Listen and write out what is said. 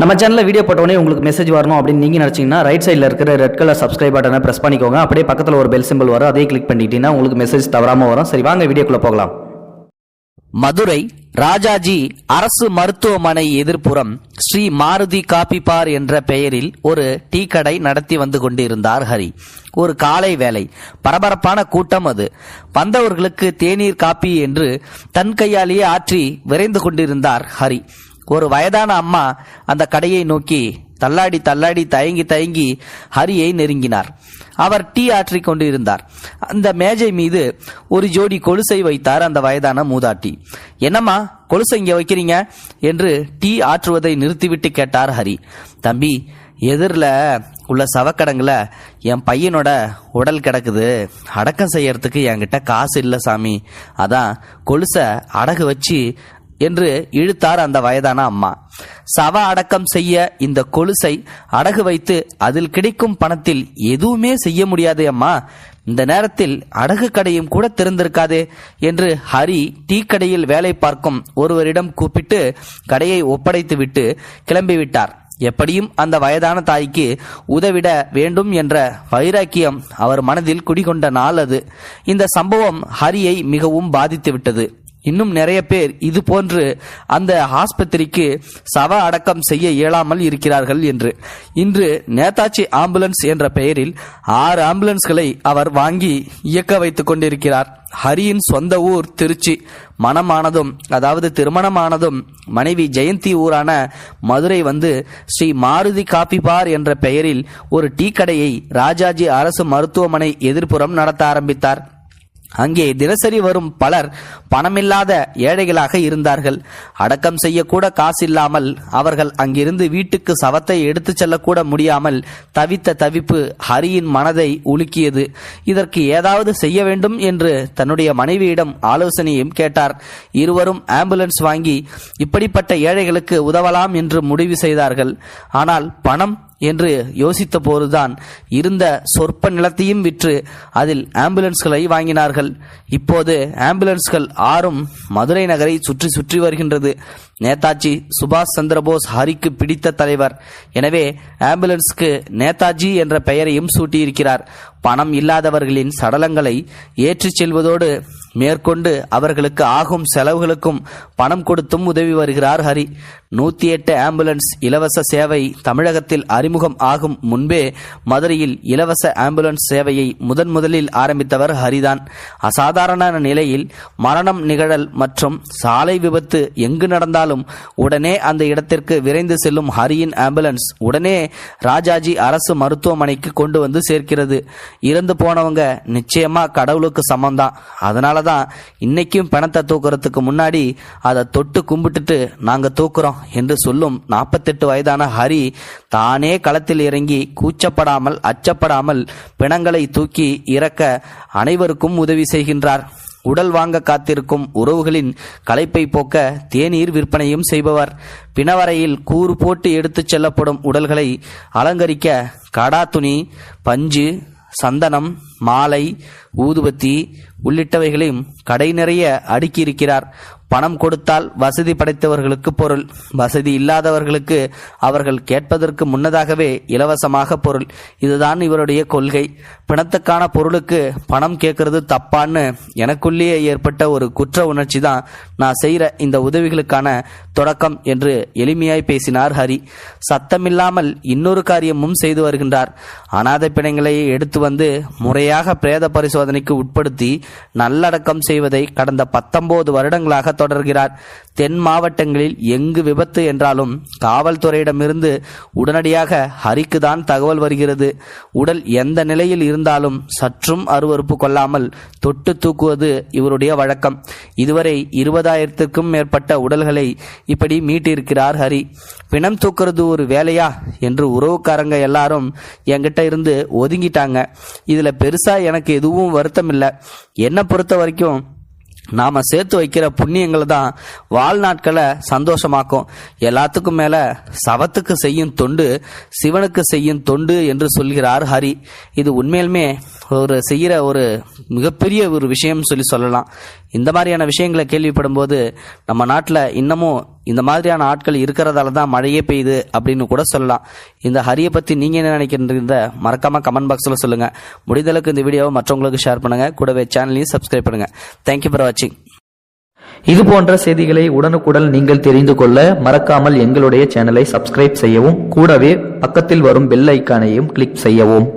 நம்ம சேனலில் வீடியோ போட்டோடனே உங்களுக்கு மெசேஜ் வரணும் அப்படின்னு நீங்கள் நினச்சிங்கன்னா ரைட் சைடில் இருக்கிற ரெட் கலர் சப்ஸ்கிரைப் பட்டனை ப்ரெஸ் பண்ணிக்கோங்க. அப்படியே பக்கத்தில் ஒரு பெல் சிம்பிள் வரும், அதே கிளிக் பண்ணிட்டீங்கன்னா உங்களுக்கு மெசேஜ் தவறாமல் வரும். சரி, வாங்க வீடியோக்குள்ளே போகலாம். மதுரை ராஜாஜி அரசு மருத்துவமனை எதிர்ப்புறம் ஸ்ரீ மாருதி காபி பார் என்ற பெயரில் ஒரு டீ கடை நடத்தி வந்து கொண்டிருந்தார் ஹரி. ஒரு காலை வேலை, பரபரப்பான கூட்டம். அது வந்தவர்களுக்கு தேநீர் காப்பி என்று தன் கையாலேயே ஆற்றி விரைந்து கொண்டிருந்தார் ஹரி. ஒரு வயதான அம்மா அந்த கடையை நோக்கி தள்ளாடி தள்ளாடி தயங்கி தயங்கி ஹரியை நெருங்கினார். அவர் டீ ஆற்றி கொண்டிருந்தார். அந்த மேஜை மீது ஒரு ஜோடி கொலுசை வைத்தார் அந்த வயதான மூதாட்டி. என்னம்மா கொலுசை இங்க வைக்கிறீங்க என்று டீ ஆற்றுவதை நிறுத்திவிட்டு கேட்டார் ஹரி. தம்பி, எதிரில் உள்ள சவக்கடங்குல என் பையனோட உடல் கிடக்குது, அடக்கம் செய்யறதுக்கு என்கிட்ட காசு இல்லை சாமி, அதான் கொலுசை அடகு வச்சு என்று இழுத்தார் அந்த வயதான அம்மா. சவ அடக்கம் செய்ய இந்த கொலுசை அடகு வைத்து அதில் கிடைக்கும் பணத்தில் எதுவுமே செய்ய முடியாது அம்மா, இந்த நேரத்தில் அடகு கடையும் கூட திறந்திருக்காதே என்று ஹரி டீ கடையில் வேலை பார்க்கும் ஒருவரிடம் கூப்பிட்டு கடையை ஒப்படைத்து விட்டு கிளம்பிவிட்டார். எப்படியும் அந்த வயதான தாய்க்கு உதவிட வேண்டும் என்ற வைராக்கியம் அவர் மனதில் குடிகொண்ட நாள் அது. இந்த சம்பவம் ஹரியை மிகவும் பாதித்து விட்டது. இன்னும் நிறைய பேர் இது போன்று அந்த ஆஸ்பத்திரிக்கு சவ அடக்கம் செய்ய இயலாமல் இருக்கிறார்கள் என்று. இன்று நேதாஜி ஆம்புலன்ஸ் என்ற பெயரில் 6 ஆம்புலன்ஸ்களை அவர் வாங்கி இயக்க வைத்துக் கொண்டிருக்கிறார். ஹரியின் சொந்த ஊர் திருச்சி. மனமானதும், அதாவது திருமணமானதும் மனைவி ஜெயந்தி ஊரான மதுரை வந்து ஸ்ரீ மாருதி காபி பார் என்ற பெயரில் ஒரு டீ கடையை ராஜாஜி அரசு மருத்துவமனை எதிர்ப்புறம் நடத்த ஆரம்பித்தார். அங்கே தினசரி வரும் பலர் பணமில்லாத ஏழைகளாக இருந்தார்கள். அடக்கம் செய்யக்கூட காசு இல்லாமல் அவர்கள் அங்கிருந்து வீட்டுக்கு சவத்தை எடுத்து செல்லக்கூட முடியாமல் தவித்த தவிப்பு ஹரியின் மனதை உலுக்கியது. இதற்கு ஏதாவது செய்ய வேண்டும் என்று தன்னுடைய மனைவியிடம் ஆலோசனையும் கேட்டார். இருவரும் ஆம்புலன்ஸ் வாங்கி இப்படிப்பட்ட ஏழைகளுக்கு உதவலாம் என்று முடிவு செய்தார்கள். ஆனால் பணம் என்று யோசித்த போதுதான் இருந்த சொற்ப நிலத்தையும் விற்று அதில் ஆம்புலன்ஸ்களை வாங்கினார்கள். இப்போது ஆம்புலன்ஸ்கள் 6ம் மதுரை நகரை சுற்றி சுற்றி வருகின்றது. நேதாஜி சுபாஷ் சந்திரபோஸ் ஹரிக்கு பிடித்த தலைவர். எனவே ஆம்புலன்ஸ்க்கு நேதாஜி என்ற பெயரையும் சூட்டியிருக்கிறார். பணம் இல்லாதவர்களின் சடலங்களை ஏற்றிச் செல்வதோடு மேற்கொண்டு அவர்களுக்கு ஆகும் செலவுகளுக்கும் பணம் கொடுத்தும் உதவி வருகிறார் ஹரி. 108 ஆம்புலன்ஸ் இலவச சேவை தமிழகத்தில் அறிமுகம் ஆகும் முன்பே மதுரையில் இலவச ஆம்புலன்ஸ் சேவையை முதலில் ஆரம்பித்தவர் ஹரிதான். அசாதாரண நிலையில் மரணம் நிகழல் மற்றும் சாலை விபத்து எங்கு நடந்தாலும் உடனே அந்த இடத்திற்கு விரைந்து செல்லும் ஹரியின் ஆம்புலன்ஸ் உடனே ராஜாஜி அரசு மருத்துவமனைக்கு கொண்டு வந்து சேர்க்கிறது. இறந்து போனவங்க நிச்சயமா கடவுளுக்கு சமம்தான். அதனாலதான் இன்னைக்கும் பணத்தை தூக்குறதுக்கு முன்னாடி அதை தொட்டு கும்பிட்டுட்டு நாங்க தூக்குறோம் என்று சொல்லும் 48 வயதான ஹரி தானே களத்தில் இறங்கி கூச்சப்படாமல் அச்சப்படாமல் பிணங்களை தூக்கி இறக்க அனைவருக்கும் உதவி செய்கின்றார். உடல் வாங்க காத்திருக்கும் உறவுகளின் களைப்பை போக்க தேநீர் விற்பனையும் செய்பவர். பிணவரையில் கூறு போட்டு எடுத்துச் செல்லப்படும் உடல்களை அலங்கரிக்க கடா துணி, பஞ்சு, சந்தனம், மாலை, ஊதுபத்தி உள்ளிட்டவைகளையும் கடை நிறைய அடுக்கியிருக்கிறார். பணம் கொடுத்தால் வசதி படைத்தவர்களுக்கு பொருள், வசதி இல்லாதவர்களுக்கு அவர்கள் கேட்பதற்கு முன்னதாகவே இலவசமாக பொருள். இதுதான் இவருடைய கொள்கை. பிணத்துக்கான பொருளுக்கு பணம் கேட்கறது தப்பான்னு எனக்குள்ளேயே ஏற்பட்ட ஒரு குற்ற உணர்ச்சி தான் நான் செய்கிற இந்த உதவிகளுக்கான தொடக்கம் என்று எளிமையாய் பேசினார் ஹரி. சத்தமில்லாமல் இன்னொரு காரியமும் செய்து வருகின்றார். அனாதை பிணங்களை எடுத்து வந்து முறையாக பிரேத பரிசோதனைக்கு உட்படுத்தி நல்லடக்கம் செய்வதை கடந்த 19 வருடங்களாக தொடர்கிறார். தென் மாவட்டங்களில் எங்கு விபத்து என்றாலும் காவல்துறையிடமிருந்து உடனடியாக ஹரிக்கு தான் தகவல் வருகிறது. உடல் எந்த நிலையில் இருந்தாலும் சற்றும் அருவருப்பு கொள்ளாமல் தொட்டு தூக்குவது இவருடைய வழக்கம். இதுவரை 20,000க்கும் மேற்பட்ட உடல்களை இப்படி மீட்டிருக்கிறார் ஹரி. பிணம் தூக்குறது ஒரு வேலையா என்று உறவுக்காரங்க எல்லாரும் என்கிட்ட இருந்து ஒதுங்கிட்டாங்க. இதுல பெருசா எனக்கு எதுவும் வருத்தம் இல்லை. என்னை பொறுத்த வரைக்கும் நாம சேர்த்து வைக்கிற புண்ணியங்களை தான் வாழ்நாட்களை சந்தோஷமாக்கும். எல்லாத்துக்கும் மேல சவத்துக்கு செய்யும் தொண்டு சிவனுக்கு செய்யும் தொண்டு என்று சொல்கிறார் ஹரி. இது உண்மையிலுமே செய்கிற ஒரு மிகப்பெரிய ஒரு விஷயம் சொல்லலாம். இந்த மாதிரியான விஷயங்களை கேள்விப்படும் போது நம்ம நாட்டில் இன்னமும் இந்த மாதிரியான ஆட்கள் இருக்கிறதால தான் மழையே பெய்யுது அப்படின்னு கூட சொல்லலாம். இந்த ஹரியை பற்றி நீங்கள் என்ன நினைக்கிறீங்க மறக்காமல் கமெண்ட் பாக்ஸில் சொல்லுங்கள். முடிந்தளவுக்கு இந்த வீடியோவை மற்றவங்களுக்கு ஷேர் பண்ணுங்கள். கூடவே சேனலையும் சப்ஸ்கிரைப் பண்ணுங்கள். தேங்க்யூ ஃபார் வாட்சிங். இது போன்ற செய்திகளை உடனுக்குடன் நீங்கள் தெரிந்து கொள்ள மறக்காமல் எங்களுடைய சேனலை சப்ஸ்கிரைப் செய்யவும், கூடவே பக்கத்தில் வரும் பெல் ஐக்கானையும் கிளிக் செய்யவும்.